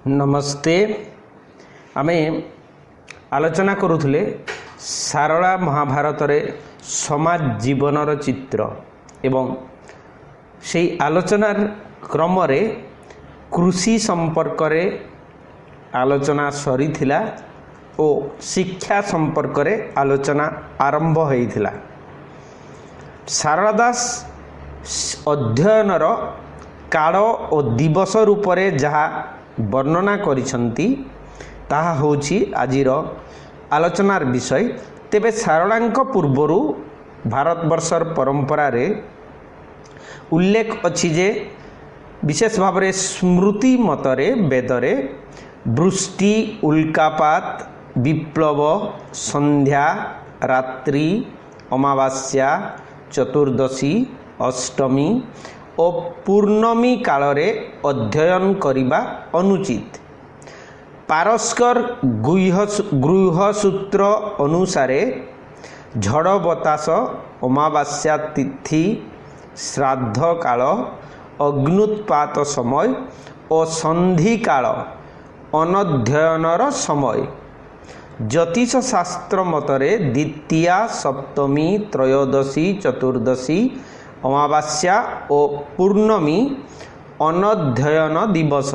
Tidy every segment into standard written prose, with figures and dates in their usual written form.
नमस्ते। आमे आलोचना करुले सारला महाभारत रे समाज जीवनर चित्र एवं से आलोचनार क्रम रे कृषि संपर्क रे आलोचना सरी थिला ओ शिक्षा संपर्क रे आलोचना आरंभ होइथिला। सारला दास अध्ययनर काल और दिवस रूप रे जहा वर्णना करिसंती ताहा होछि आजिर आलोचनार विषय। तेबे सारलांक पूर्वरु भारतवर्षर परंपरा रे उल्लेख अछि जे विशेष भाव रे स्मृति मतरे वेदरे वृष्टि, उल्कापात, विप्लव, संध्या, रात्रि, अमावास्या, चतुर्दशी, अष्टमी और पूर्णमी काल रे अध्ययन करिबा अनुचित। पारस्कर गृहसूत्र अनुसारे झड़ बतास, अमावास्या तिथि, श्राद्ध काल, अग्नुत्पात समय और संधि काल अनध्ययनर समय। ज्योतिष शास्त्र मतरे द्वितीया, सप्तमी, त्रयोदशी, चतुर्दशी, अमावास्या और पूर्णमी अनध्ययन दिवस।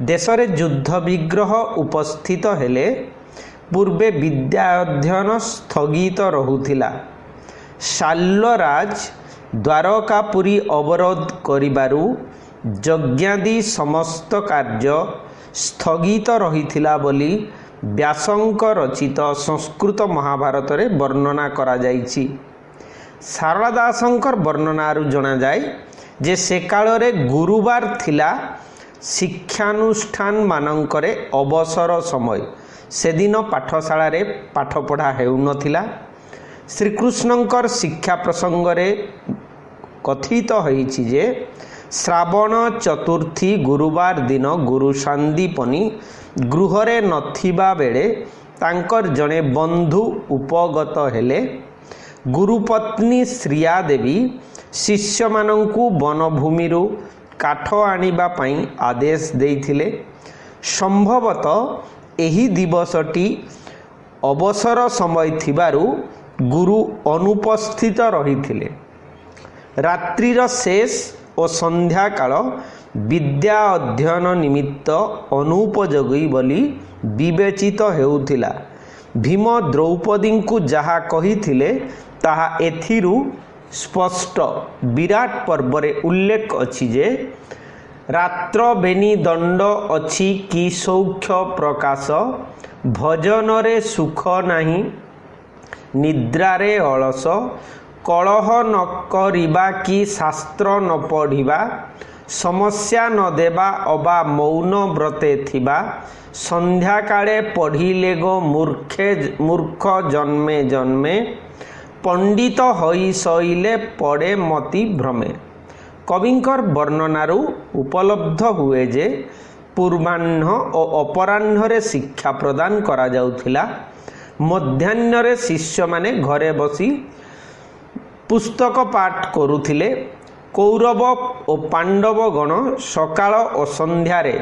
देशरे युद्ध विग्रह उपस्थित हेले पूर्वे विद्या अध्ययन स्थगित रहुथिला। शाल्यराज द्वारकापुरी अवरोध करिबारु यज्ञादि समस्त कार्य स्थगित रहिथिला बोली व्यासंक रचित संस्कृत महाभारत रे वर्णना करा जाइछि। सारला दासंकर वर्णनारू जना जाए जे से काल रे गुरुवार थिला शिक्षानुष्ठान मानंकरे अवसर समय। से दिन पाठशाला रे पाठ पढ़ा हेउ नथिला। श्रीकृष्णंकर शिक्षा प्रसंग रे कथित होइछि जे श्रावण चतुर्थी गुरुवार दिन गुरु सांदीपनी गृहरे नथिबा बेले तांकर जने बंधु उपगत हेले। गुरुपत्नी श्रिया देवी शिष्य मानंकु वनभूमिरु काठ आनिबा पई आदेश देइथिले। संभवतः एही दिवसटी अवसर समय थिबारु गुरु अनुपस्थित रहिथिले। रात्रिर शेष और संध्या काल विद्या अध्ययन निमित्त अनुपयोगी बोली विवेचित हेउथिला। भीम द्रौपदी को जहा कहिथिले ताहा एथिरु स्पष्ट। विराट पर्व रे उल्लेख अछि जे रात्र बेनी दंड अछि कि सौख्य प्रकाश, भजन रे सुख नाही, निद्रा रे अलस, कलह न करिबा कि शास्त्र न पढ़िबा, समस्या न देबा अबा मौन व्रते थिबा, संध्या काले पढ़िले गो मूर्ख जन्मे जन्मे, पंडित होई सइले पड़े मति भ्रमे। कविंकर वर्णनारू उपलब्ध हुए जे पूर्वाह्न और अपराह्न रे शिक्षा प्रदान करा जाउथिला। मध्याह्न रे शिष्य माने घरे बसी पुस्तक पाठ करुथिले। कौरव और पांडव गण सकाळ और संध्यारे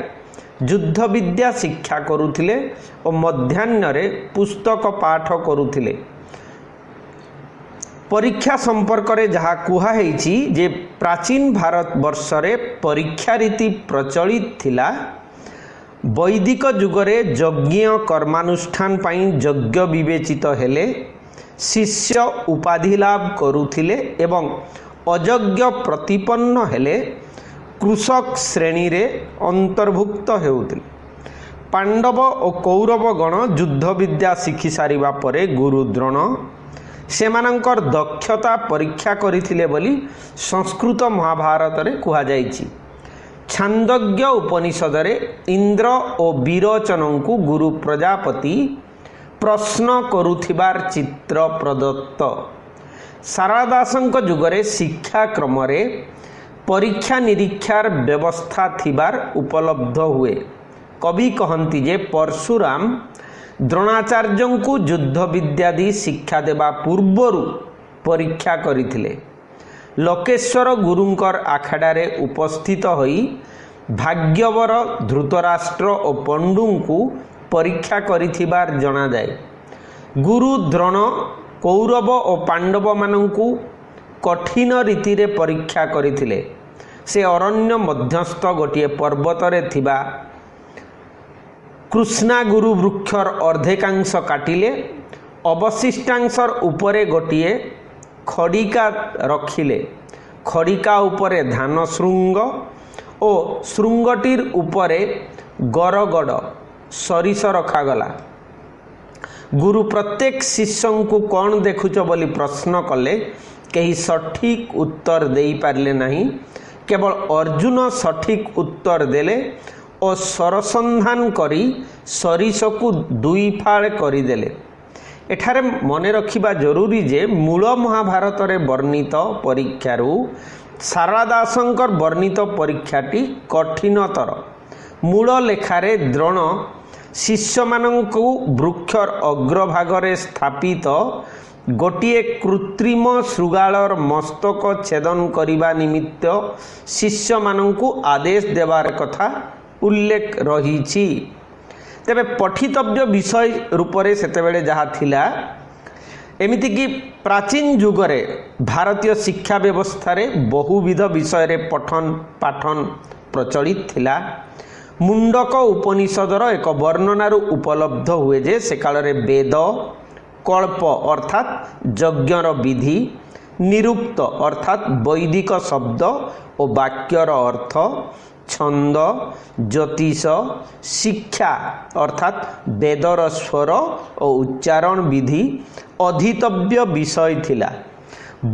युद्ध विद्या शिक्षा करुथिले और मध्याह्न रे पुस्तक पाठ करुथिले। परीक्षा संपर्क रे जहा कुहा हेछि जे प्राचीन भारत वर्ष रे परीक्षा रीति प्रचलित थिला। वैदिक जुगरे यज्ञ कर्मानुष्ठान पाई यज्ञ विवेचित हेले शिष्य उपाधि लाभ करुथिले एवं अयज्ञ प्रतिपन्न हेले कृषक श्रेणी रे अंतर्भुक्त हेउथिले। पांडव और कौरव गण युद्ध विद्या शिखि सारिबा परे गुरु द्रोण सेमानंकर दक्षता परीक्षा करिथिले बोली संस्कृत महाभारत रे कुहा जाइछि। छांदोग्य उपनिषद रे इंद्र और विरोचनंकु गुरु प्रजापति प्रश्न करुथिबार चित्र प्रदत्त। सारला दासंक जुगरे शिक्षा क्रम रे परीक्षा निरीक्षार व्यवस्था थिबार उपलब्ध हुए। कवि कहंती जे परशुराम द्रोणाचार्य को युद्ध विद्यादि शिक्षा देवा पूर्वरु परीक्षा करिथिले। लोकेश्वर गुरुंकर आखड़ारे उपस्थित होई ଭାଗ୍ୟବର ଧୃତରାଷ୍ଟ୍ର ଓ ପଣ୍ଡୁଙ୍କୁ ପରୀକ୍ଷା କରିଥିବାର ଜଣାଯାଏ। ଗୁରୁ ଦ୍ରୋଣ କୌରବ ଓ ପାଣ୍ଡବମାନଙ୍କୁ କଠିନ ରୀତିରେ ପରୀକ୍ଷା କରିଥିଲେ। ସେ ଅରଣ୍ୟ ମଧ୍ୟସ୍ଥ ଗୋଟିଏ ପର୍ବତରେ ଥିବା କୃଷ୍ଣାଗୁରୁ ବୃକ୍ଷର ଅର୍ଦ୍ଧେକାଂଶ କାଟିଲେ, ଅବଶିଷ୍ଟାଂଶର ଉପରେ ଗୋଟିଏ ଖଡ଼ିକା ରଖିଲେ। ଖଡ଼ିକା ଉପରେ ଧାନ ଶୃଙ୍ଗ ଓ ଶୃଙ୍ଗଟିର ଉପରେ ଗରଗଡ଼ ସରିଷ ରଖାଗଲା। ଗୁରୁ ପ୍ରତ୍ୟେକ ଶିଷ୍ୟଙ୍କୁ କ'ଣ ଦେଖୁଛ ବୋଲି ପ୍ରଶ୍ନ କଲେ। କେହି ସଠିକ୍ ଉତ୍ତର ଦେଇପାରିଲେ ନାହିଁ। କେବଳ ଅର୍ଜୁନ ସଠିକ୍ ଉତ୍ତର ଦେଲେ ଓ ସରସନ୍ଧାନ କରି ସରିଷକୁ ଦୁଇ ଫାଳ କରିଦେଲେ। ଏଠାରେ ମନେ ରଖିବା ଜରୁରୀ ଯେ ମୂଳ ମହାଭାରତରେ ବର୍ଣ୍ଣିତ ପରୀକ୍ଷାରୁ ଶାରଳା ଦାସଙ୍କର ବର୍ଣ୍ଣିତ ପରୀକ୍ଷାଟି କଠିନତର। ମୂଳ ଲେଖାରେ ଦ୍ରୋଣ ଶିଷ୍ୟମାନଙ୍କୁ ବୃକ୍ଷର ଅଗ୍ରଭାଗରେ ସ୍ଥାପିତ ଗୋଟିଏ କୃତ୍ରିମ ଶୃଗାଳର ମସ୍ତକ ଛେଦନ କରିବା ନିମିତ୍ତ ଶିଷ୍ୟମାନଙ୍କୁ ଆଦେଶ ଦେବାର କଥା ଉଲ୍ଲେଖ ରହିଛି। ତେବେ ପଠିତବ୍ୟ ବିଷୟ ରୂପରେ ସେତେବେଳେ ଯାହା ଥିଲା, ଏମିତିକି ପ୍ରାଚୀନ ଯୁଗରେ ଭାରତୀୟ ଶିକ୍ଷା ବ୍ୟବସ୍ଥାରେ ବହୁବିଧ ବିଷୟରେ ପଠନ ପାଠନ ପ୍ରଚଳିତ ଥିଲା। ମୁଣ୍ଡକ ଉପନିଷଦର ଏକ ବର୍ଣ୍ଣନାରୁ ଉପଲବ୍ଧ ହୁଏ ଯେ ସେ କାଳରେ ବେଦ, କଳ୍ପ ଅର୍ଥାତ୍ ଯଜ୍ଞର ବିଧି, ନିରୁକ୍ତ ଅର୍ଥାତ୍ ବୈଦିକ ଶବ୍ଦ ଓ ବାକ୍ୟର ଅର୍ଥ, ଛନ୍ଦ, ଜ୍ୟୋତିଷ, ଶିକ୍ଷା ଅର୍ଥାତ୍ ବେଦର ସ୍ୱର ଓ ଉଚ୍ଚାରଣ ବିଧି ଅଧିତବ୍ୟ ବିଷୟ ଥିଲା।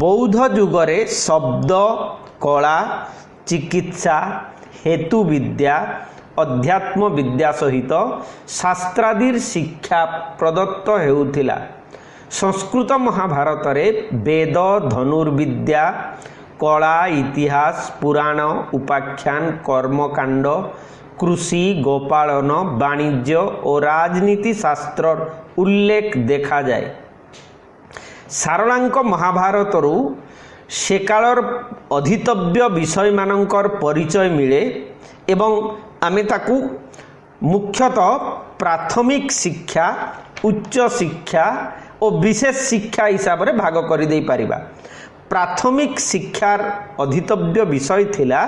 ବୌଦ୍ଧ ଯୁଗରେ ଶବ୍ଦ, କଳା, ଚିକିତ୍ସା, ହେତୁବିଦ୍ୟା, ଅଧ୍ୟାତ୍ମ ବିଦ୍ୟା ସହିତ ଶାସ୍ତ୍ରାଦିର ଶିକ୍ଷା ପ୍ରଦତ୍ତ ହେଉଥିଲା। ସଂସ୍କୃତ ମହାଭାରତରେ ବେଦ, ଧନୁର୍ବିଦ୍ୟା, କଳା, ଇତିହାସ, ପୁରାଣ, ଉପାଖ୍ୟାନ, କର୍ମକାଣ୍ଡ, କୃଷି, ଗୋପାଳନ, ବାଣିଜ୍ୟ ଓ ରାଜନୀତି ଶାସ୍ତ୍ରର ଉଲ୍ଲେଖ ଦେଖାଯାଏ। ଶାରଳାଙ୍କ ମହାଭାରତରୁ ସେକାଳର ଅଧିତବ୍ୟ ବିଷୟମାନଙ୍କର ପରିଚୟ ମିଳେ ଏବଂ ଆମେ ତାକୁ ମୁଖ୍ୟତଃ ପ୍ରାଥମିକ ଶିକ୍ଷା, ଉଚ୍ଚ ଶିକ୍ଷା ଓ ବିଶେଷ ଶିକ୍ଷା ହିସାବରେ ଭାଗ କରିଦେଇପାରିବା। ପ୍ରାଥମିକ ଶିକ୍ଷାର ଅଧିତବ୍ୟ ବିଷୟ ଥିଲା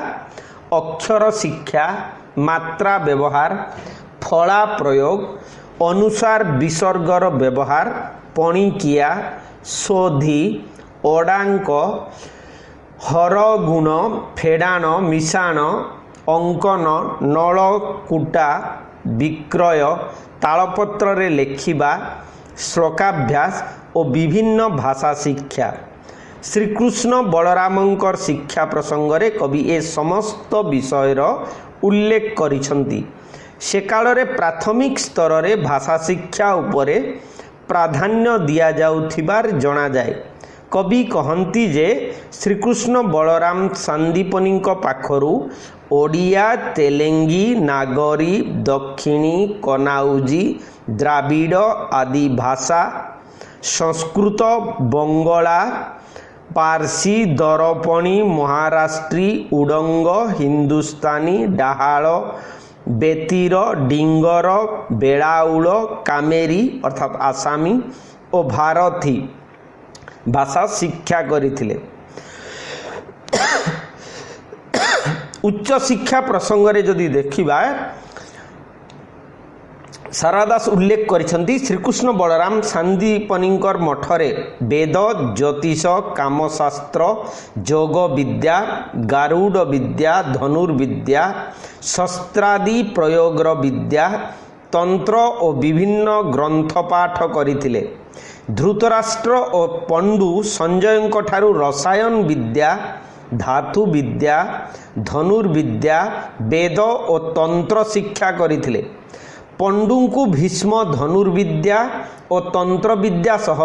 ଅକ୍ଷର ଶିକ୍ଷା, ମାତ୍ରା ବ୍ୟବହାର, ଫଳା ପ୍ରୟୋଗ, ଅନୁସାର ବିସର୍ଗର ବ୍ୟବହାର, ପଣିକିଆ, ଶୋଧି, ଅଡ଼ାଙ୍କ, ହରଗୁଣ, ଫେଡ଼ାଣ, ମିଶାଣ, ଅଙ୍କନ, ନଳକୁଟା, ବିକ୍ରୟ, ତାଳପତ୍ରରେ ଲେଖିବା, ଶ୍ଲୋକାଭ୍ୟାସ ଓ ବିଭିନ୍ନ ଭାଷା ଶିକ୍ଷା। ଶ୍ରୀକୃଷ୍ଣ ବଳରାମଙ୍କର ଶିକ୍ଷା ପ୍ରସଙ୍ଗରେ କବି ଏ ସମସ୍ତ ବିଷୟର ଉଲ୍ଲେଖ କରିଛନ୍ତି। ସେକାଳରେ ପ୍ରାଥମିକ ସ୍ତରରେ ଭାଷା ଶିକ୍ଷା ଉପରେ ପ୍ରାଧାନ୍ୟ ଦିଆଯାଉଥିବାର ଜଣାଯାଏ। କବି କହନ୍ତି ଯେ ଶ୍ରୀକୃଷ୍ଣ ବଳରାମ ସାନ୍ଦୀପନୀଙ୍କ ପାଖରୁ ଓଡ଼ିଆ, ତେଲେଙ୍ଗୀ, ନାଗରୀ, ଦକ୍ଷିଣୀ, କନାଉଜି, ଦ୍ରାବିଡ଼ ଆଦି ଭାଷା, ସଂସ୍କୃତ, ବଙ୍ଗଳା, ପାର୍ସୀ, ଦରପଣି, ମହାରାଷ୍ଟ୍ରୀ, ଉଡ଼ଙ୍ଗ, ହିନ୍ଦୁସ୍ତାନୀ, ଡାହାଳ, ବେତିର, ଡିଙ୍ଗର, ବେଳାଉଳ, କାମେରୀ ଅର୍ଥାତ୍ ଆସାମୀ ଓ ଭାରତୀ ଭାଷା ଶିକ୍ଷା କରିଥିଲେ। ଉଚ୍ଚ ଶିକ୍ଷା ପ୍ରସଙ୍ଗରେ ଯଦି ଦେଖିବା, ଶାରଳା ଦାସ ଉଲ୍ଲେଖ କରିଛନ୍ତି ଶ୍ରୀକୃଷ୍ଣ ବଳରାମ ସାନ୍ଦୀପନୀଙ୍କର ମଠରେ ବେଦ, ଜ୍ୟୋତିଷ, କାମଶାସ୍ତ୍ର, ଯୋଗ ବିଦ୍ୟା, ଗାରୁଡ଼ ବିଦ୍ୟା, ଧନୁର୍ବିଦ୍ୟା, ଶସ୍ତ୍ରାଦି ପ୍ରୟୋଗର ବିଦ୍ୟା, ତନ୍ତ୍ର ଓ ବିଭିନ୍ନ ଗ୍ରନ୍ଥ ପାଠ କରିଥିଲେ। ଧୃତରାଷ୍ଟ୍ର ଓ ପଣ୍ଡୁ ସଞ୍ଜୟଙ୍କ ଠାରୁ ରସାୟନ ବିଦ୍ୟା, ଧାତୁ ବିଦ୍ୟା, ଧନୁର୍ବିଦ୍ୟା, ବେଦ ଓ ତନ୍ତ୍ର ଶିକ୍ଷା କରିଥିଲେ। ପଣ୍ଡୁଙ୍କୁ ଭୀଷ୍ମ ଧନୁର୍ବିଦ୍ୟା ଓ ତନ୍ତ୍ରବିଦ୍ୟା ସହ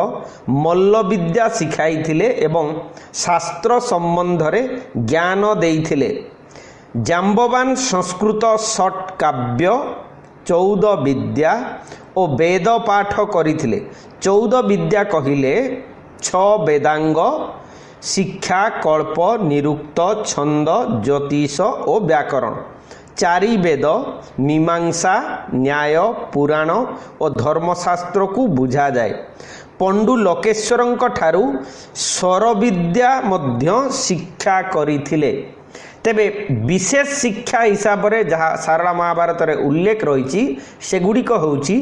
ମଲ୍ଲବିଦ୍ୟା ଶିଖାଇଥିଲେ ଏବଂ ଶାସ୍ତ୍ର ସମ୍ବନ୍ଧରେ ଜ୍ଞାନ ଦେଇଥିଲେ। ଜାମ୍ବବାନ ସଂସ୍କୃତ ଷଟ କାବ୍ୟ, 14 ବିଦ୍ୟା ଓ ବେଦ ପାଠ କରିଥିଲେ। 14 ବିଦ୍ୟା କହିଲେ 6 ବେଦାଙ୍ଗ, ଶିକ୍ଷା, କଳ୍ପ, ନିରୁକ୍ତ, ଛନ୍ଦ, ଜ୍ୟୋତିଷ ଓ ବ୍ୟାକରଣ। चारि वेद मीमांसा न्याय पुराण और धर्मशास्त्र को बुझा जाए। पंडु लोकेश्वरंक ठारू स्वर विद्या मध्य शिक्षा करिथिले। तेबे विशेष शिक्षा हिसाब से जहाँ सारला महाभारत रे उल्लेख रही सेगुड़िक होउची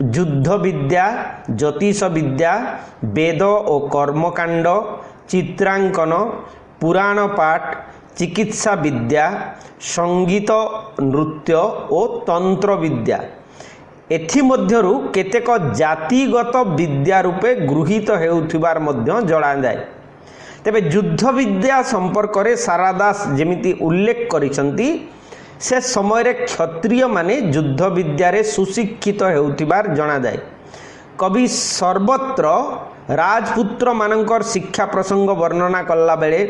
युद्ध विद्या, ज्योतिष विद्या, वेद और कर्मकांड, चित्रांकन, पुराण पाठ, चिकित्सा विद्या, संगीत नृत्य और तंत्र विद्या। एथिमध्यरु केतेक जातिगत विद्या रूपे गृहीत हेउथिबार मध्य जणा जाए। तेबे युद्ध विद्या संपर्क में सारा दास जेमिति उल्लेख करिसंती से समय रे क्षत्रिय माने युद्ध विद्या रे सुशिक्षित हेउथिबार जणा जाए। कवि सर्वत्र राजपुत्र मानकर शिक्षा प्रसंग वर्णना कला बेले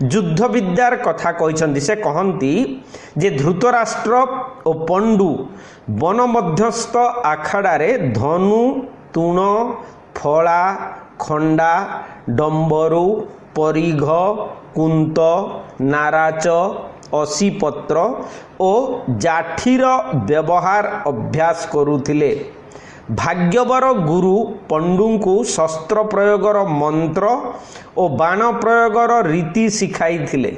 युद्ध विद्यार कथा कहिसंती। से कहंती जे धृतराष्ट्र और पंडु वन मध्यस्थ आखड़ा रे धनु, तूण, फला, खंडा, डंबरू, परिघ, कुंत, नाराच, असीपत्र और जाठीर व्यवहार अभ्यास करुथिले। भाग्यवर गुरु पंडु को शस्त्र प्रयोगर मंत्र और बाण प्रयोगर रीति शिखाई थिले।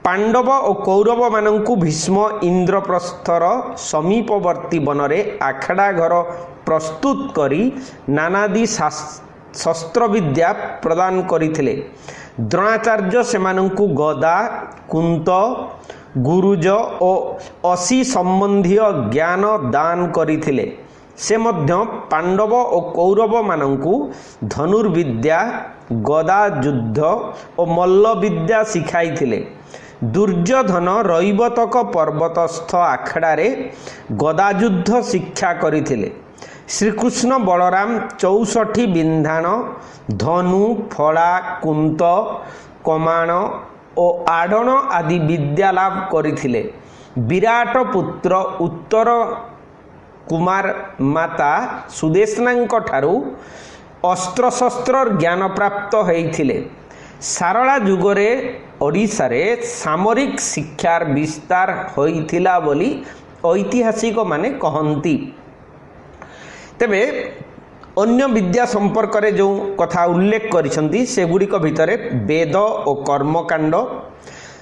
पांडव और कौरव मानंकु भीष्म इंद्रप्रस्थर समीपवर्ती बनरे आखड़ा घर प्रस्तुत करी नानादी शस्त्र विद्या प्रदान करिथिले। द्रोणाचार्य सेमानंकु गदा, कुंत, गुरुज और असी संबंधी ज्ञान दान करिथिले। से मध्य पांडव और कौरव मानंकु धनुर्विद्या, गदा युद्ध और मल्ल विद्या शिखाई थिले। दुर्योधन रैवतक पर्वतस्थ आखड़ारे गदा युद्ध शिक्षा करिथिले। श्रीकृष्ण बलराम 64 बिंधान, धनु, फला, कुंत, कमाण और आड़न आदि विद्या लाभ करिथिले। विराट पुत्र उत्तर कुमार माता सुदेशनांक ठारू अस्त्रशस्त्र ज्ञान प्राप्त होइथिले। सारला जुगरे ओडिशा रे सामरिक शिक्षार विस्तार होइथिला बोली ऐतिहासिक माने कहंती। तेबे अन्य विद्या संपर्क में जो कथा उल्लेख करिसंती सेगुड़िक भितरे वेद और कर्मकांड।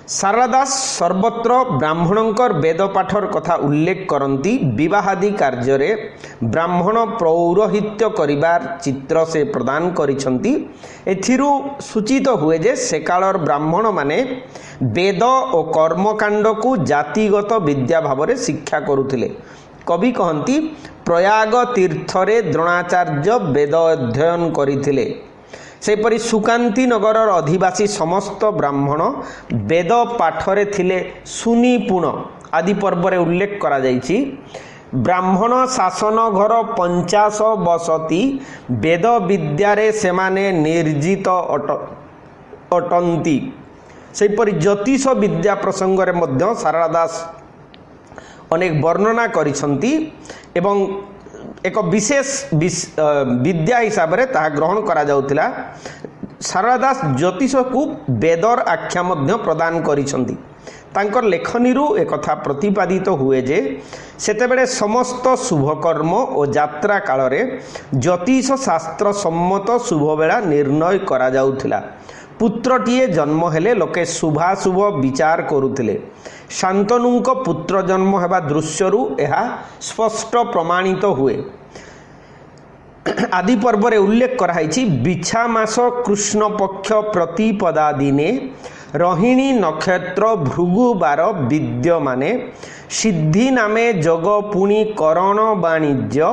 सारला दास सर्वत्र ब्राह्मणंकर वेद पाठर कथा उल्लेख करती। विवाहादि कार्य रे ब्राह्मण पौरोहित्य करिबार चित्र से प्रदान करिसंती। एथिरु सूचित हुए जे से कालर ब्राह्मण माने वेद और कर्मकांड को जातिगत विद्या भाव में शिक्षा करुथिले। कवि कहती प्रयाग तीर्थरे द्रोणाचार्य वेद अध्ययन करिथिले। सेपरि सुकांती नगर अधिवासी समस्त ब्राह्मण वेद पाठरे थिले सुनिपुण आदि पर्व रे उल्लेख करा जाइछि। ब्राह्मण शासन घर 50 बसती वेद विद्यारे सेमाने निर्जित अटंती। सेपरि ज्योतिष विद्या प्रसंग रे मध्य सारला दास अनेक वर्णना करिसंती एवं एक विशेष विद्या हिसाब से ताहा ग्रहण करा जाउथिला। सारला दास ज्योतिष को वेदर आख्या मध्य प्रदान करिसंती। तांकर लेखनीरू एक कथा प्रतिपादित हुए जे सेतेबेले समस्त शुभकर्म और यात्रा काल रे ज्योतिष शास्त्र सम्मत शुभ बेला निर्णय करा जाउथिला। पुत्रटीए जन्म हेले लोके शुभाशुभ विचार करुथिले। शांतनुंक पुत्र जन्म हेबा दृश्यरू यह स्पष्ट प्रमाणित हुए। आदि पर्व रे उल्लेख कराई बिछा मास कृष्ण पक्ष प्रतिपदा दिने रोहिणी नक्षत्र भृगुबार विद्यमाने सिद्धि नामे जग पुणी करण वाणिज्य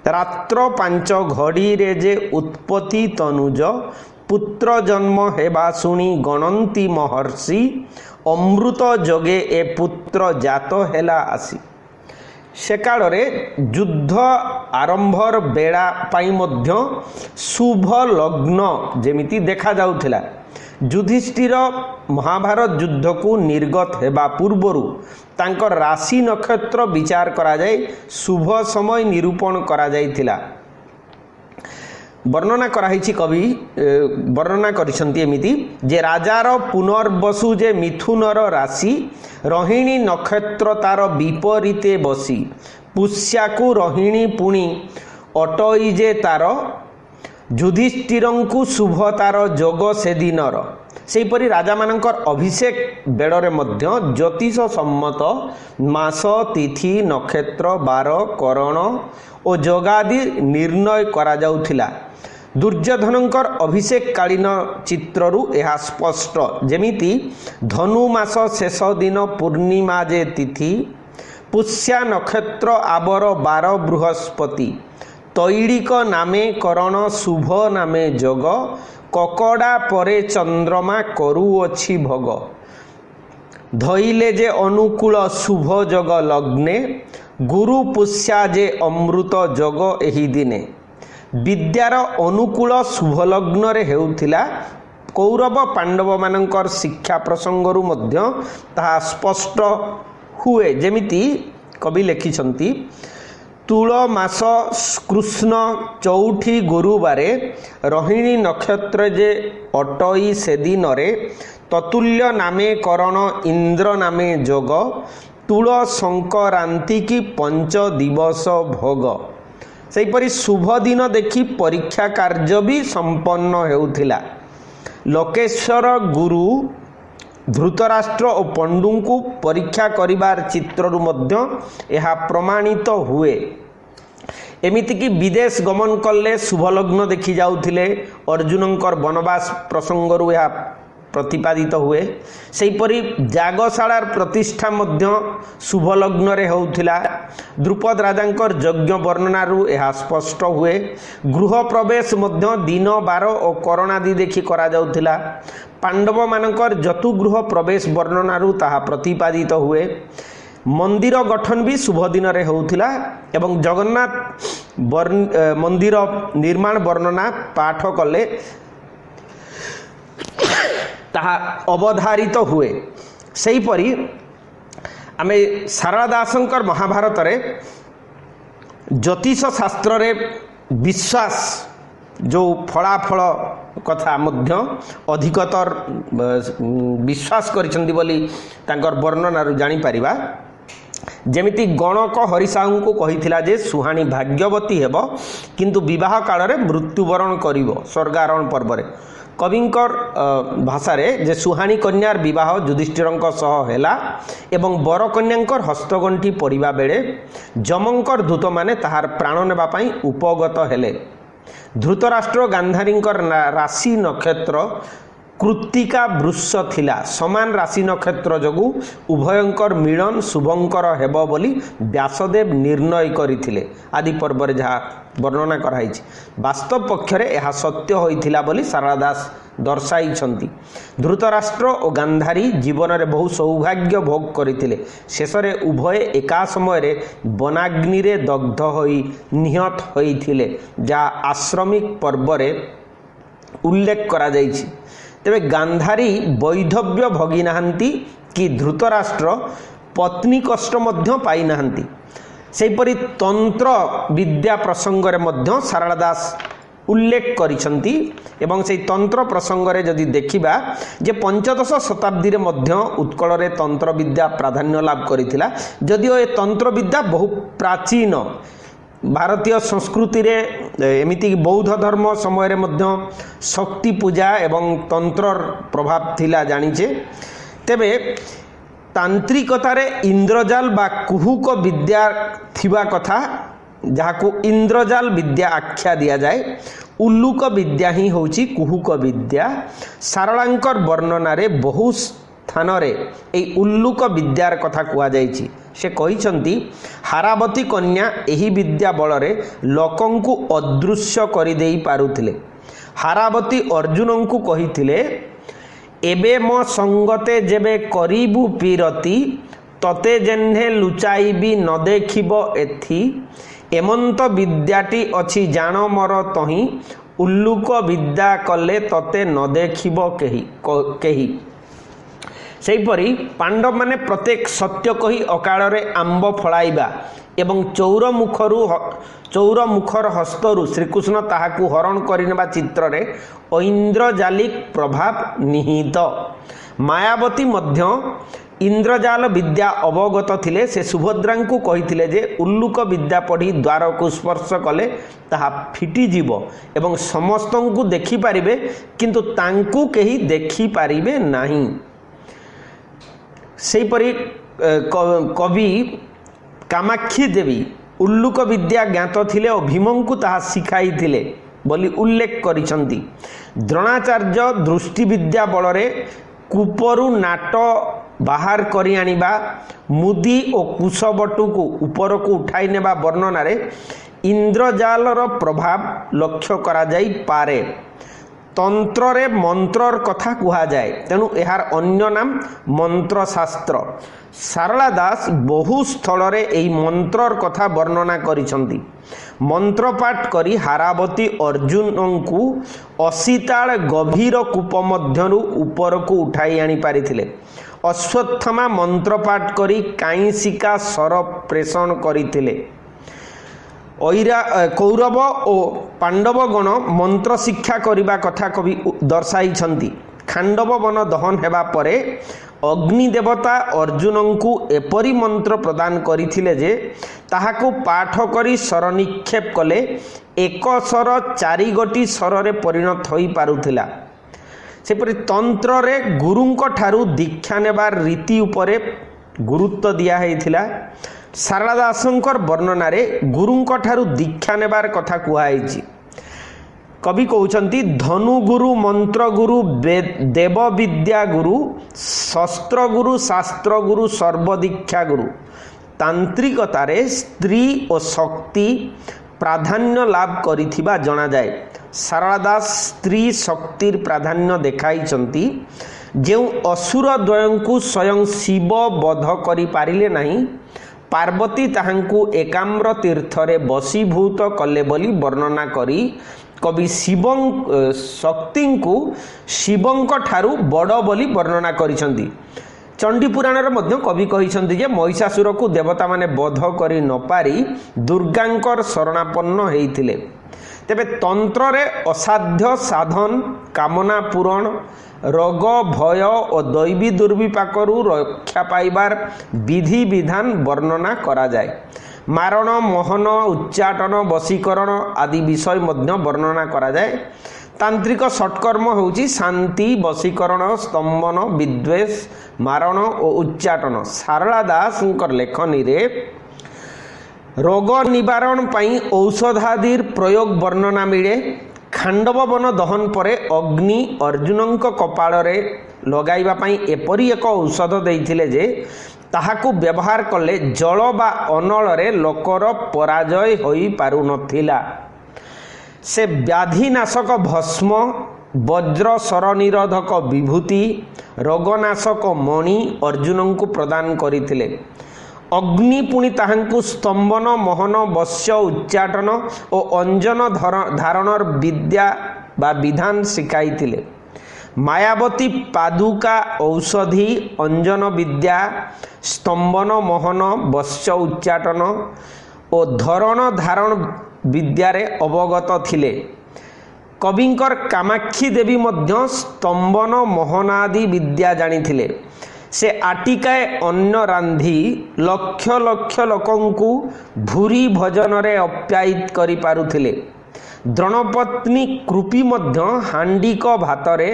रात्र 5 घड़ी रे जे उत्पत्ति तनुज पुत्र जन्म हेबा शुणी गणंती महर्षि अमृत जगे ए पुत्र जात हेला आसी। से काल रे युद्ध आरंभर बेड़ा पाई मध्य शुभ लग्न जेमिति देखा जाउथिला। युधिष्ठिर महाभारत युद्ध को निर्गत हेबा पूर्वरु तांकर राशि नक्षत्र विचार करा जाय शुभ समय निरूपण करा जायथिला। वर्णना कराई कवि वर्णना करिसंती एमिति जे राजार पुनर्वसु जे मिथुनर राशि रोहिणी नक्षत्र तार विपरीते बसी पुष्याकु रोहिणी पुणी अटई जे तार युधिष्ठिरंकु शुभ तार जोग से दिनर सेहीपरि राजा मानकर अभिषेक बेड़े मध्य ज्योतिष सम्मत मास तिथि नक्षत्र बार करण और जोगादि निर्णय करा जाउथिला। दुर्योधनकर अभिषेक कालीन चित्रु यह स्पष्ट जेमिति धनुमास शेष दिन पूर्णिमा जे तिथि पुष्या नक्षत्र आबर बार बृहस्पति तैड़िक नामे करण शुभ नामे जोग ककड़ा परे चंद्रमा करुअछि भोग धइले जे अनुकूल शुभ जोग लग्ने गुरु पुष्या जे अमृत जोग एही दिने विद्यार अनुकूल शुभ लग्न रे हेउथिला। कौरव पांडव मानकर शिक्षा प्रसंगरु मध्य ताहा स्पष्ट हुए जेमिति कवि लिखिछंती तुल मास कृष्ण चौठी गुरुवारे रोहिणी नक्षत्र जे अटई से दिन रे ततुल्य नामे करण इंद्र नामे जोग तुल संक्रांति की पंच दिवस भोग सेहीपरि शुभ दिन देखि परीक्षा कार्य भी संपन्न हेउथिला। लोकेश्वर गुरु धृतराष्ट्र और पंडु को परीक्षा करिबार चित्ररु मध्य यह प्रमाणित हुए। एमिति कि विदेश गमन कले शुभ लग्न देखि जाउथिले अर्जुनंकर वनवास प्रसंगरु यह प्रतिपादित हुए। सेहीपरि जागशालार प्रतिष्ठा मध्य शुभ लग्न रे होउथिला। द्रुपद राजांकर यज्ञ वर्णनारु यह स्पष्ट हुए। गृह प्रवेश मध्य दिन बार और करणादि देखि करा जाउथिला। पांडव मानकर जतुगृह प्रवेश वर्णनारु ताहा प्रतिपादित हुए। मंदिर गठन भी शुभ दिन रे होउथिला एवं जगन्नाथ मंदिर निर्माण वर्णना पाठ कले ताहा अवधारित हुए। सेहीपरि आमे सारला दासंकर महाभारत रे ज्योतिष शास्त्र रे विश्वास जो फलाफल कथा मध्य अधिकतर विश्वास करिसंदी बोली तांकर वर्णनारु जानि परिबा। जेमिति गणक हरिसाहू को कहिथिला जे सुहानी भाग्यवती हेब किंतु विवाह काल रे मृत्युवरण करिवो स्वर्गारोहण पर्व रे। कविंकर भाषा रे जे सुहानी कन्यार विवाह युधिष्ठिरंक सह हेला एवं बर कन्यांकर हस्तगंठी पड़िबा बेले जमंकर दूत माने ताहार प्राण नेबा पई उपगत हेले। धृतराष्ट्र गांधारींकर राशि नक्षत्र कृत्तिका वृष थिला। समान राशि नक्षत्र जोगु उभयंकर मिलन शुभंकर हेब बोली व्यासदेव निर्णय करिथिले आदि पर्व जहाँ वर्णना कराई। वास्तव पक्षरे यह सत्य होइथिला बोली सारला दास दर्शाई। धृतराष्ट्र और गांधारी जीवन में बहु सौभाग्य भोग करथिले। शेषरे उभय एका समय रे वनाग्नि रे दग्ध होई निहत होइथिले जहाँ आश्रमिक पर्व रे उल्लेख करा जाइछि। तेबे गांधारी वैधव्य भोगी नाहंती कि धृतराष्ट्र पत्नी कष्ट मध्य पाई नाहंती। सेहीपरि तंत्र विद्या प्रसंग रे मध्य सारला दास उल्लेख करिसंती एवं से तंत्र प्रसंग रे जदि देखिबा जे पंचदश शताब्दी रे मध्य उत्कल रे तंत्र विद्या प्राधान्य लाभ करिथिला। जदिओ ए तंत्र विद्या बहु प्राचीन भारतीय संस्कृति रे एमिति बौद्ध धर्म समय रे मध्य शक्ति पूजा एवं तंत्र प्रभाव थिला जानिचे। तेबे तांत्रिकतार इंद्रजाल बा कुहुक विद्या थिबा कथा जहाको इंद्रजाल विद्या आख्या दिया जाए। उल्लुक विद्या ही होची कुहुक विद्या। सारलांकर वर्णना रे बहु स्थान रे ए उल्लुक विद्यार कथा कुआ जाइछि। से कहिसंती हारावती कन्या एही विद्या बलरे लोकंकु अदृश्य करि देई पारुथिले। हारावती अर्जुन को कहिथिले एबे मो संगते जेबे करिबु पीरती तते जेन्हे लुचाइबी न देखिब एथि एमंत विद्याटी अछि जान मोर तही उल्लुक विद्या कले तते न देखिब केही सेहीपरि पांडव माने प्रत्येक सत्य कही अकाଳରେ आंब फळाइबा एवं चौरमुखर हस्तरु श्रीकृष्ण ताहाकु हरण करिनेबा चित्र रे ऐन्द्रजालिक प्रभाव निहित। मायावती मध्य इंद्रजाल विद्या अवगत थिले। से सुभद्रा को कहिथिले जे उल्लुक विद्या पढ़ी द्वार को स्पर्श कले ताहा फिटी जीवो एवं समस्तंकु देखि पारिबे किंतु तांकु केही देखि पारिबे नाही। सेहीपरि कवि कामाक्षी देवी उल्लुक विद्या ज्ञात थिले और भीमंकु ताहा शिखाई थिले बोली उल्लेख करिसंती। द्रोणाचार्य दृष्टि विद्या बलरे कूपरु नाट बाहर करी आनिबा मुदी और कुशबटु को ऊपर को उठाई नेबा वर्णन रे इंद्रजालर प्रभाव लक्ष्य करा जाई पारे। तंत्र रे मंत्रर कथा कुहा जाए तेणु यार अन्य नाम मंत्रशास्त्र। सारला दास बहु स्थल रे एई मंत्रर कथा वर्णना करिसंती। मंत्रपाठ करी हारावती अर्जुन को असीताल गभीर कूप मध्यरु ऊपर को उठाई आनी पारिथिले। अश्वत्थमा मंत्रपाठ करी काईसिका सर प्रेषण करिथिले। कौरव और पांडवगण मंत्र शिक्षा करने कथा कवि दर्शाई। खांडव वन दहन हेबा परे अग्निदेवता अर्जुन को एपरी मंत्र प्रदान करथिले जे ताहाकु पाठ करी सर निक्षेप कले एक सर 4 गोटी सर रे परिणत होई पारुथिला। सेपरि तंत्र रे गुरुंक ठारू दीक्षा नेबार रीति उपरे गुरुत्व दिया हैथिला। सारला दासंकर वर्णना रे गुरुंक ठारू दीक्षा नेबार कथा कुहाइछि। कवि कहउछंती धनु गुरु मंत्र गुरु देव विद्या गुरु शस्त्र गुरु शास्त्र गुरु सर्व दीक्षा गुरु। तांत्रिकतारे स्त्री और शक्ति प्राधान्य लाभ करिथिबा जणा जाए। सारला दास स्त्री शक्तिर प्राधान्य देखाइछंती। जेउ असुर द्वयंकु स्वयं शिव बध करि पारिले नाही पार्वती ताहांकु एकाम्र तीर्थरे बसीभूत कले बोली वर्णना करी कवि शक्ति को शिवंक ठारू बड़ बोली वर्णना करिसंती। चंडी पुराण मध्य कवि कहिसंती जे महिषासुर को देवता माने बध करि न पारी दुर्गांकर शरणापन्न हेइथिले। तेबे तंत्र रे असाध्य साधन कामना पूरण रोग भय और दैवी दुर्विपाकरू रक्षा पाइबार विधि विधान वर्णना करा जाए। मारण मोहन उच्चाटन वशीकरण आदि विषय मध्य वर्णना करा जाए। तांत्रिक षटकर्म होउची शांति वशीकरण स्तंभन विद्वेष मारण और उच्चाटन। सारला दासंकर लेखनी रे रोग निवारण पाई औषधादिर प्रयोग वर्णना मिले। खांडव वन दहन परे अग्नि अर्जुनंक कपाल रे लगाइबा पाई एपरी एक औषध देइथिले जे ताहाकु व्यवहार कले जल बा अनल रे लोकर पराजय होई पारु नथिला। से व्याधिनाशक भस्म वज्र सर निरोधक विभूति रोगनाशक मणि अर्जुन को प्रदान करिथिले। अग्नि पुणी ताहांकु स्तंभन मोहन वश्य उच्चाटन और अंजन धारणर विद्या बा विधान शिखाइथिले। मायावती पादुका औषधि अंजन विद्या स्तंभन मोहन वश्य उच्चाटन और धरण धारण विद्यारे अवगत थिले। कविंकर कामाक्षी देवी मध्य स्तंभन मोहनादि विद्या जानिथिले। से आटिकाए अन्न रांधि लक्ष लक्ष लोकंकु भूरी भोजन रे अप्यायित करि पारुथिले। द्रोणपत्नी कृपी मध्य हांडिक भातरे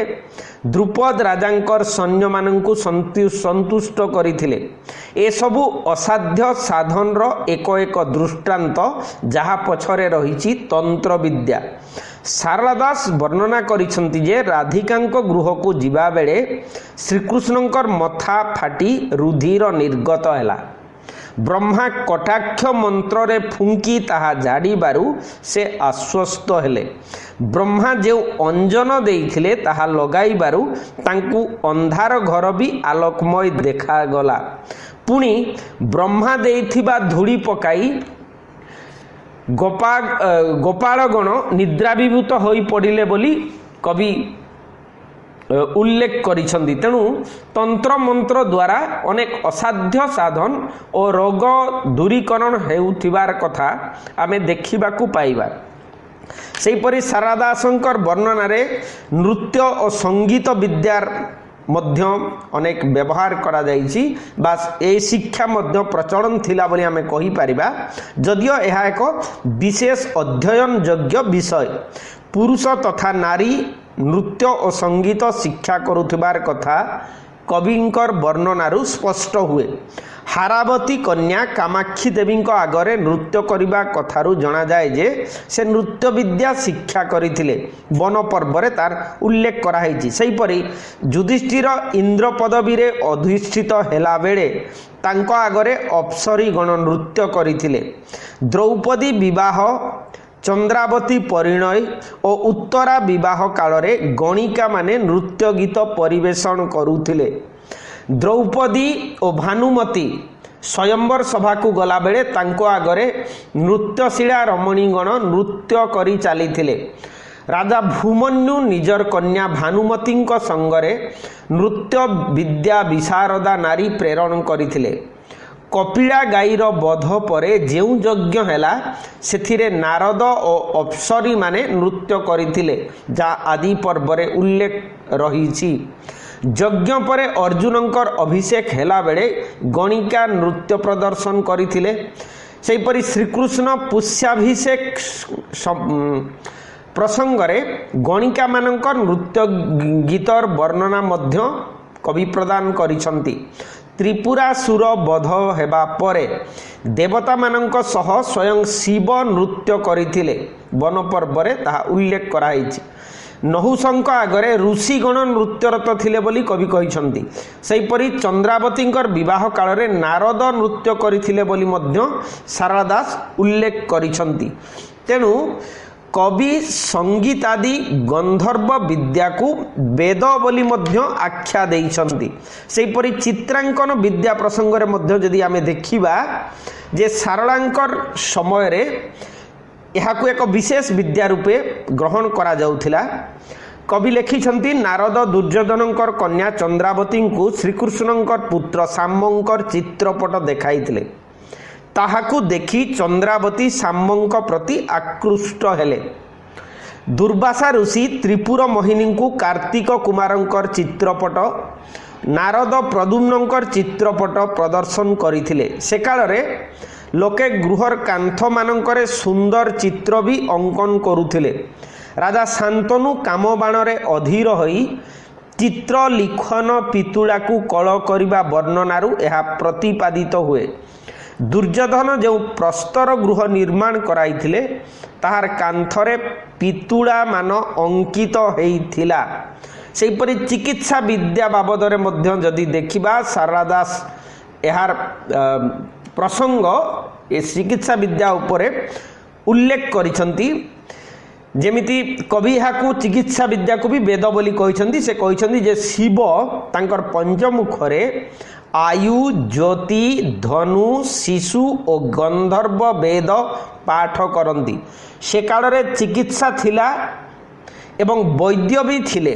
द्रुपद राजांकर सैन्य मानंकु संतुष्ट करिथिले। ए सबु असाध्य साधन रो एक एक दृष्टांत जहा पछरे रहिछि तंत्र विद्या। सारला दास वर्णना करिसंती जे राधिकांक गृह को जिबा बेले श्रीकृष्णंकर मथा फाटी रुधिर निर्गत हैला। ब्रह्मा कटाक्ष मंत्र रे फुंकी ताहा झाड़ी बारू से आश्वस्त हेले। ब्रह्मा जो अंजन देइथिले ताहा लगाई बारू तांकु अंधार घर भी आलोकमय देखा गला। पुणी ब्रह्मा देइथिबा धूली पकाई गोपालगण निद्राविभूत होई पड़िले बोली कवि उल्लेख करिसंदी। तेणु तंत्र मंत्र द्वारा अनेक असाध्य साधन और रोग दूरीकरण हेउथिबार कथा आमे देखिबाकू पाइबा। सेहीपरि सारदा दासंकर वर्णना रे नृत्य और संगीत विद्यार मध्य अनेक व्यवहार करा जाइछि बा ए शिक्षा मध्य प्रचलन थिला बोली आमे कहि परिबा। जदियो एहा एक विशेष अध्ययन योग्य विषय पुरुष तथा नारी नृत्य और संगीत शिक्षा करुथिबार कथा कविंकर वर्णनारू स्पष्ट हुए। हारावती कन्या कामाक्षी देवी आगरे नृत्य करने कथारू जना जाए जे से नृत्य विद्या शिक्षा करथिले। वन पर्व रे तार उल्लेख कराई। सेहीपरि युधिष्ठिर इंद्र पदवी रे अधिष्ठित हेला बेले तांको आगरे अप्सरी गण नृत्य करथिले। द्रौपदी विवाह चंद्रावती परिणय और उत्तरा विवाह काल रे गणिका माने नृत्य गीत परिवेषण करुथिले। द्रौपदी और भानुमती स्वयंवर सभा को गला बेले तांको आगरे नृत्यशिला रमणीगण नृत्य करी चलीथिले। राजा भूमन्यु निजर कन्या भानुमती संगरे नृत्य विद्या विशारदा नारी प्रेरण करथिले। कपिला गाईर बध परे जेउ यज्ञ हैला सेथिरे नारद और अप्सरी माने नृत्य करथिले जा आदि पर्व रे उल्लेख रहीछि। यज्ञ परे अर्जुनंकर अभिषेक हेला बेले गणिका नृत्य प्रदर्शन करथिले। सेहीपरि श्रीकृष्ण पुष्याभिषेक प्रसंग रे गणिका मानकर नृत्य गीतर वर्णना मध्य कवि प्रदान करिसंती। त्रिपुरासुर वध हेबा परे देवता मानक सह स्वयं शिव नृत्य करथिले। वन पर्व रे ताहा उल्लेख कराइछि। नहुशंक आगरे ऋषिगण नृत्यरत थिले बोली कवि कहिसंती। सेहीपरि चंद्रावतींकर विवाह काल रे नारद नृत्य करथिले बोली मध्य सारदा दास उल्लेख करिसंती। तेणु कवि संगीत आदि गंधर्व विद्या को वेद बोली मध्य आख्या देइसंती। सेहीपरि चित्रांकन विद्या प्रसंग रे मध्य यदि आमे देखिबा जे सारलांकर समय रे यहाकू एक विशेष विद्या रूपे ग्रहण करा जाउथिला। कवि लेखिछंती नारद दुर्योधनकर कन्या चंद्रावती को श्रीकृष्णंकर पुत्र साम्यंकर चित्रपट देखाइथिले। ताहाकू देखि चंद्रावती साम्यंक प्रति आकृष्ट हेले। दुर्वासा ऋषि त्रिपुर मोहिनी को कार्तिक कुमारंकर चित्रपट नारद प्रद्युम्नंकर चित्रपट प्रदर्शन करथिले। से काल रे लोके गृहर कांथ मानकरे सुंदर चित्र भी अंकन करुथिले। राजा शांतनु काम बाण रे अधीर होई चित्र लिखन पितुला को कल करिबा वर्णनारू एहा प्रतिपादित हुए। दुर्योधन जो प्रस्तर गृह निर्माण कराइथिले ताहार कांथरे पितुला मान अंकित हेइथिला। सेहीपरि चिकित्सा विद्या बाबद रे मध्य जदि देखिबा सारदा दास एहार प्रसंग ए चिकित्सा विद्या उपरे उल्लेख करिसंती। जेमिति कवि हाकू चिकित्सा विद्या को भी वेद बोली कहिसंती। से कहिसंती जे शिव तांकर पंचमुख रे आयु ज्योति धनु शिशु और गंधर्व वेद पाठ करती। से काल रे चिकित्सा थिला एवं वैद्य भी थिले।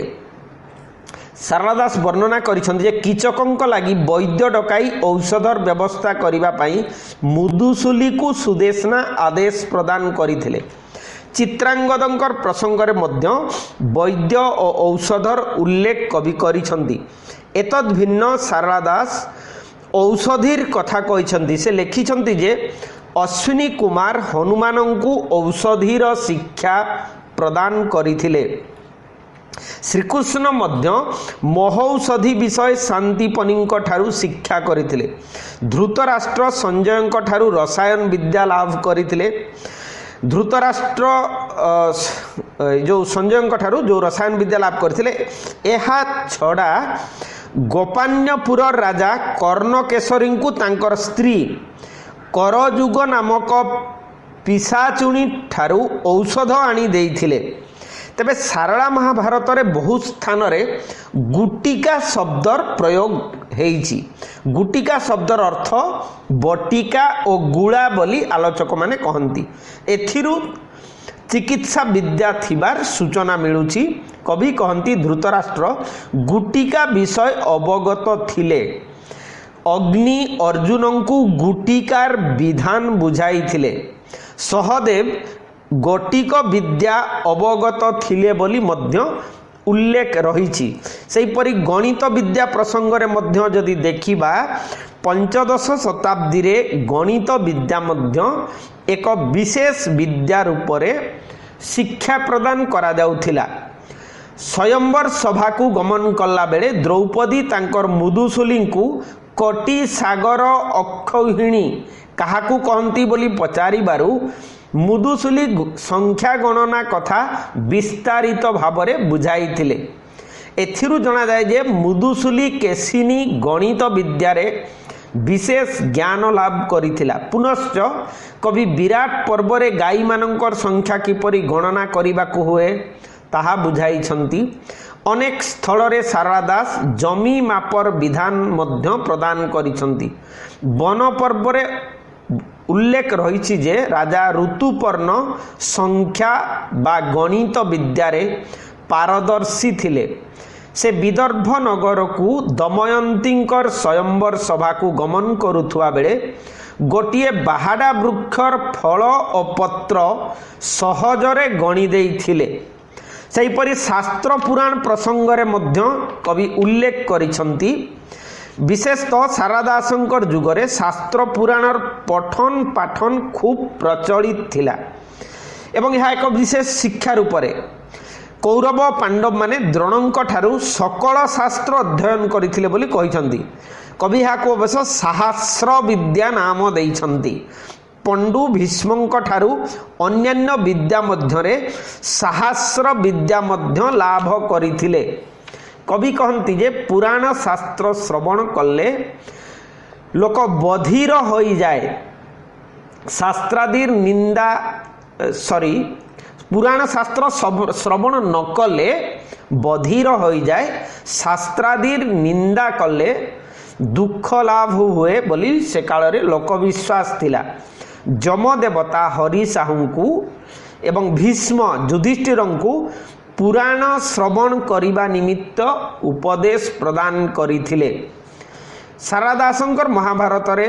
सारदा दास वर्णना करिसंती जे कीचकंक लागि वैद्य डकाई औषधर व्यवस्था करिबा पई मुदुसुली को सुदेशना आदेश प्रदान करिथिले। चित्रांगदंकर प्रसंग रे मध्य वैद्य और औषधर उल्लेख कवि करिसंती। एतद भिन्न सारदा दास औषधीर कथा कहिसंती। से लेखिसंती जे अश्विनी कुमार हनुमान को औषधीर शिक्षा प्रदान करिथिले। श्रीकृष्ण मध्य महौषधि विषय शांतिपनी ठारू शिक्षा करथिले। धृतराष्ट्र संजय ठारू रसायन विद्या लाभ करथिले। धृतराष्ट्र जो संजय ठारू जो रसायन विद्या लाभ करथिले। एहा छड़ा गोपान्यपुर राजा कर्णकेशरी को तांकर स्त्री करजुग नामक पिशाचुणी ठारू औषध आनी देइथिले। तेबे सारला महाभारत रे बहु स्थान रे गुटिका शब्दर प्रयोग हेइछि। गुटिका शब्दर अर्थ बटिका और गुड़ा बोली आलोचक माने कहंती। एथिरु चिकित्सा विद्या थिबार सूचना मिलुछि। कवि कहती धृतराष्ट्र गुटिका विषय अवगत थिले। अग्नि अर्जुन को गुटिकार विधान बुझाई थिले। सहदेव गोटिक विद्या अवगत थिले बोली मध्य उल्लेख रही। सेहीपरि गणित विद्या प्रसंग रे मध्य जदि देखिबा पंचदश शताब्दी रे गणित विद्या मध्य एक विशेष विद्या रूप रे शिक्षा प्रदान करा जाउथिला। स्वयंवर सभा को गमन कला बेले द्रौपदी तांकर मुदुसुली को कोटी सागर अक्षौहिणी काहाकू कहती बोली पचारिबारु मुदुसुली संख्या गणना कथा विस्तारित भावरे बुझाइथिले। एथिरु जणा जाय जे मुदुसुली केसिनी गणित विद्यारे विशेष ज्ञान लाभ करिथिला। पुनश्च कवि विराट पर्व रे गाई मानकर संख्या किपरि गणना करिबाकू हुए ताहा बुझाइछंती। अनेक स्थल रे सारला दास जमी मापर विधान मध्य प्रदान करिछंती। वन पर्व रे उल्लेख रही जे राजा ऋतुपर्ण संख्या बा गणित विद्यारे पारदर्शी थिले। से विदर्भ नगर को दमयंतींकर स्वयंवर सभा को गमन करुथुआ बेले गोटिए बाहाडा वृक्षर फल और पत्र सहजरे गणी देइथिले। सेहीपरि शास्त्र पुराण प्रसंग रे मध्य कवि उल्लेख करिछंती। विशेषतः सारदासंकर जुगरे शास्त्र पुराणर पठन पाठन खूब प्रचलित थिला एवं यह एक विशेष शिक्षा रूप रे कौरव पांडव माने द्रोणंक ठारू सकल शास्त्र अध्ययन करथिले बोली कहिसंती। कवि याको अवश्य सहस्र विद्या नाम देइछंती। पंडु भीष्मंक ठारू अन्यान्य विद्या मध्यरे सहस्र विद्या मध्य लाभ करिथिले। कवि कहती जे पुराण शास्त्र श्रवण कले लोक बधिर हो जाए। शास्त्रादि निंदा पुराण शास्त्र श्रवण न कले बधिर हो जाए। शास्त्रादि निंदा कले दुख लाभ हुए बोली से काल रे लोक विश्वास थिला। जमदेवता हरि साहू को एवं भीष्म युधिष्ठिर को पुराण श्रवण करिबा निमित्त उपदेश प्रदान करिथिले। सारदासंकर महाभारत रे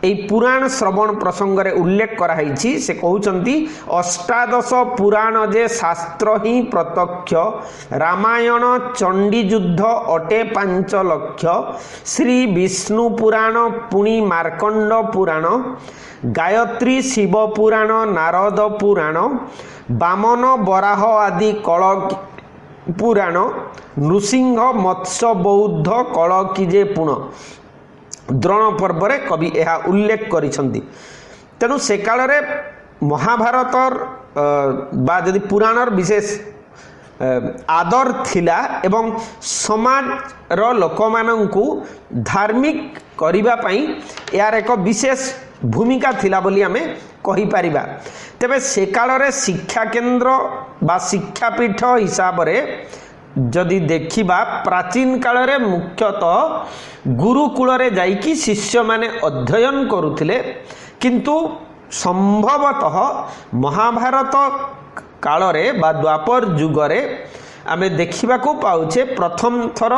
एई पुराण श्रवण प्रसंग रे उल्लेख कराइछि। से कहउचंती अष्टादश पुराण जे शास्त्र ही प्रत्यक्ष। रामायण चंडी युद्ध अटे 5 लक्ष। श्री विष्णु पुराण पुणी मार्कंड पुराण गायत्री शिव पुराण नारद पुराण बामन बराह आदि कल पुराण नृसिंह मत्स्य बौद्ध कल किजे पुण द्रोण पर्व रे कवि यह उल्लेख करिसंती। तेणु से काल रे महाभारतर बा यदि पुराणर विशेष आदर थिला एवं समाज रो लोक माननकु धार्मिक करिबा पई यार एक विशेष भूमिका थिला बोली आमे कहि परिबा। तेबे से काल रे शिक्षा केंद्र बा शिक्षापीठ हिसाब रे जदि देखिबा प्राचीन काल रे मुख्यतः गुरुकुल रे जाइकी शिष्य माने अध्ययन करुथिले। किंतु संभवतः महाभारत काल रे बा द्वापर युग रे आमे देखिबा को पाउछे प्रथम थर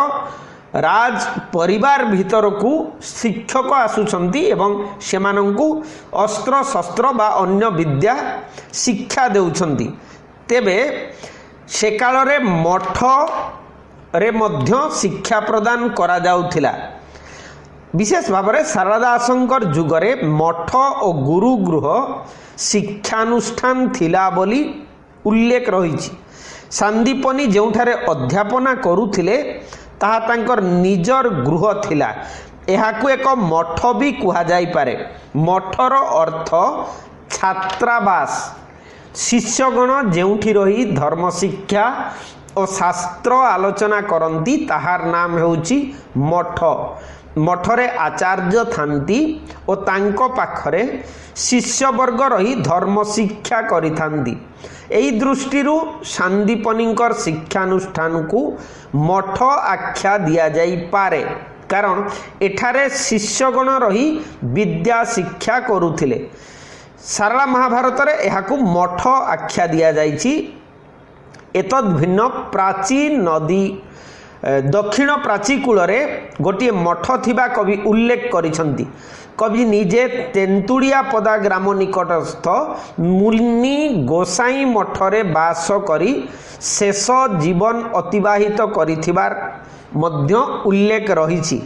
राज परिवार भीतर को शिक्षक आसुछंती एवं सेमानंकु अस्त्र शस्त्र बा अन्य विद्या शिक्षा देउछंती। तेबे से काल रे मठ रे मध्य शिक्षा प्रदान करा जाउथिला। विशेष भाव में सारदासंकर जुगरे मठ और गुरुगृह शिक्षानुष्ठान थिला बोली उल्लेख रही। सांदीपनी जोठारे अध्यापना करुथिले ताहा तांकर निजर गृह थिला। एहाकु एक मठ भी कुहा जाई पारे। मठर अर्थ छात्रावास। शिष्यगण जेउठी रही धर्म शिक्षा और शास्त्र आलोचना करती ताहार नाम हेउची मठ। मठरे आचार्य थांती और तांको पाखरे शिष्यवर्ग रही धर्म शिक्षा करिथांती। एई दृष्टिरु सांदीपनीकर शिक्षानुष्ठान को मठ आख्या दिया जाई पारे, कारण एठारे शिष्यगण रही विद्या शिक्षा करुथिले। सारला महाभारत रे एहाकु मठ आख्या दिया जाइछि। एतद् भिन्न प्राची नदी दक्षिण प्राची कूल रे गोटे मठ थिबा कवि उल्लेख करिसंती। कवि निजे तेंतुड़िया पदा ग्राम निकटस्थ मुनि गोसाई मठरे बास करी शेष जीवन अतिबाहित करिथिबार मध्य उल्लेख रहिछि।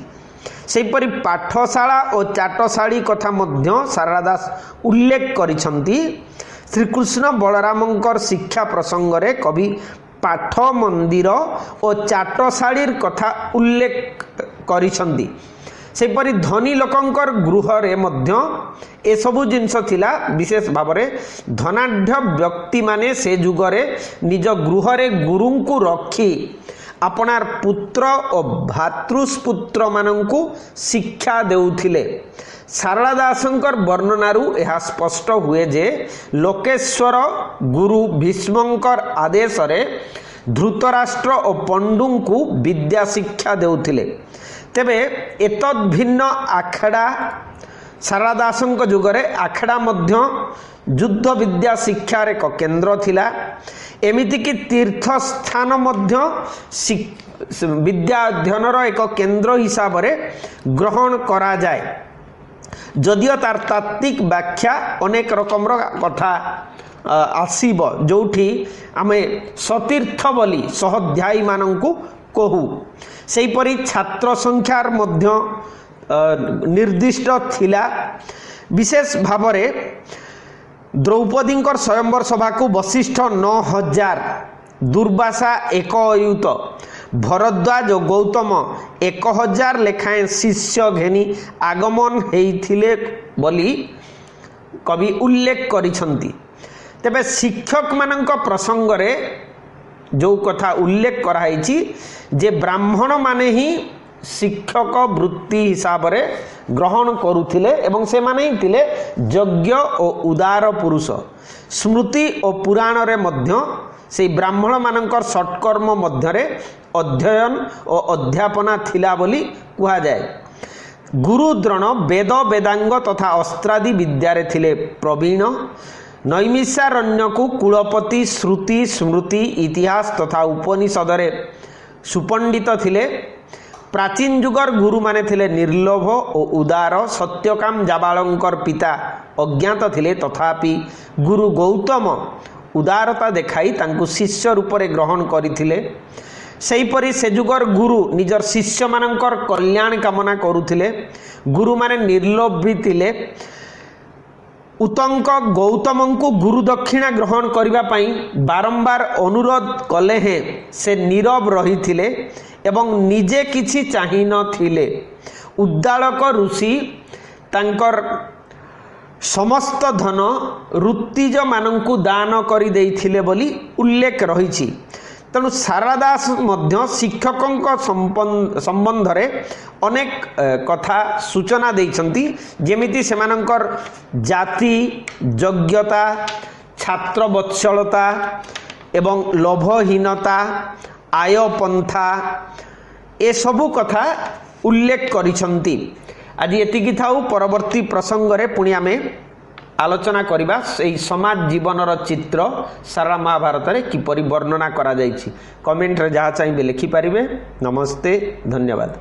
सेपरि पाठशाला और चाटशाड़ी कथा मध्य सारला दास उल्लेख करिसंती। श्रीकृष्ण बलरामंकर शिक्षा प्रसंग रे कवि पाठ मंदिर और चाटशाड़ीर कथा उल्लेख करिसंती। सेपरि धनी लोकंकर गृह रे मध्य ए सबु जिनस थिला। विशेष भाव रे धनाढ्य व्यक्ति माने से जुगरे निज गृह रे गुरु को रखी अपनार पुत्र और भातृपुत्र मानंकु शिक्षा देउथिले। सारला दासंकर वर्णनारू यह स्पष्ट हुए जे लोकेश्वर गुरु भीष्मंकर आदेश रे धृतराष्ट्र और पंडु को विद्या शिक्षा देउथिले। तेबे एतद् भिन्न आखड़ा सारला दासंक जुगरे आखड़ा मध्य युद्ध विद्या शिक्षार एक केंद्र थिला। एमिति कि तीर्थ स्थान मध्य विद्या अध्ययनर एक केंद्र हिसाब रे ग्रहण करा जाए। जदियो तार तात्विक व्याख्या अनेक रकम कथा आसीब जोठी आमे सतीर्थ बोली सहोध्यायी मानंकु कहू। सेहीपरि छात्र संख्यार मध्य निर्दिष्ट थिला। विशेष भाव रे द्रौपदींकर स्वयंवर सभा को वशिष्ठ 9000 दुर्वासा 1 अयुत भरद्वाज और गौतम 1000 लेखाएं शिष्य घेनी आगमन हेइथिले बोली कवि उल्लेख करिसंती। तेबे शिक्षक मानक प्रसंग रे जो कथा उल्लेख कराइछि जे ब्राह्मण माने ही शिक्षक वृत्ति हिसाब रे ग्रहण करुथिले एवं से माने ही थिले यज्ञ और उदार पुरुष। स्मृति और पुराण रे मध्य से ब्राह्मण मानकर सत्कर्म मध्य रे अध्ययन और अध्यापना थिला बोली कुहा जाए। गुरु द्रोण वेद वेदांग तथा अस्त्रादि विद्या रे थिले प्रवीण। नैमिषारण्य को कुलपति श्रुति स्मृति इतिहास तथा उपनिषद रे सुपंडित थिले। प्राचीन जुगर गुरु माने थिले निर्लोभ और उदार। सत्यकाम जाबालंकर पिता अज्ञात थिले तथापि गुरु गौतम उदारता देखाई तांकु शिष्य रूप रे ग्रहण करिथिले। सेहीपरि से जुगर गुरु निजर शिष्य मानकर कल्याण कामना करुथिले। गुरु माने निर्लोभ भी थिले। उतंक गौतम को गुरु दक्षिणा ग्रहण करिबा पई बारंबार अनुरोध कले हैं से नीरव रही थिले एवं निजे किछि चाहि न थिले। उद्दालक ऋषि तांकर समस्त धन ऋत्विज मानंकु दान करि देइथिले बोली उल्लेख रहिछि। तेणु सारला दास मध्य शिक्षकों संबंध रे अनेक कथा सूचना देइछंती। जेमिति सेमानंकर जाति योग्यता छात्र वत्सलता एवं लोभहीनता आय पंथा ए सबु कथा उल्लेख करिछंती। आज एतिकी थाउ परवर्ती प्रसंग रे पुणी आमे आलोचना करिबा सेही समाज जीवनर चित्र सारा महाभारत रे किपरि वर्णना करा जाइछि। कमेंट रे जहा चाहिबे लिखि पारिबे। नमस्ते, धन्यवाद।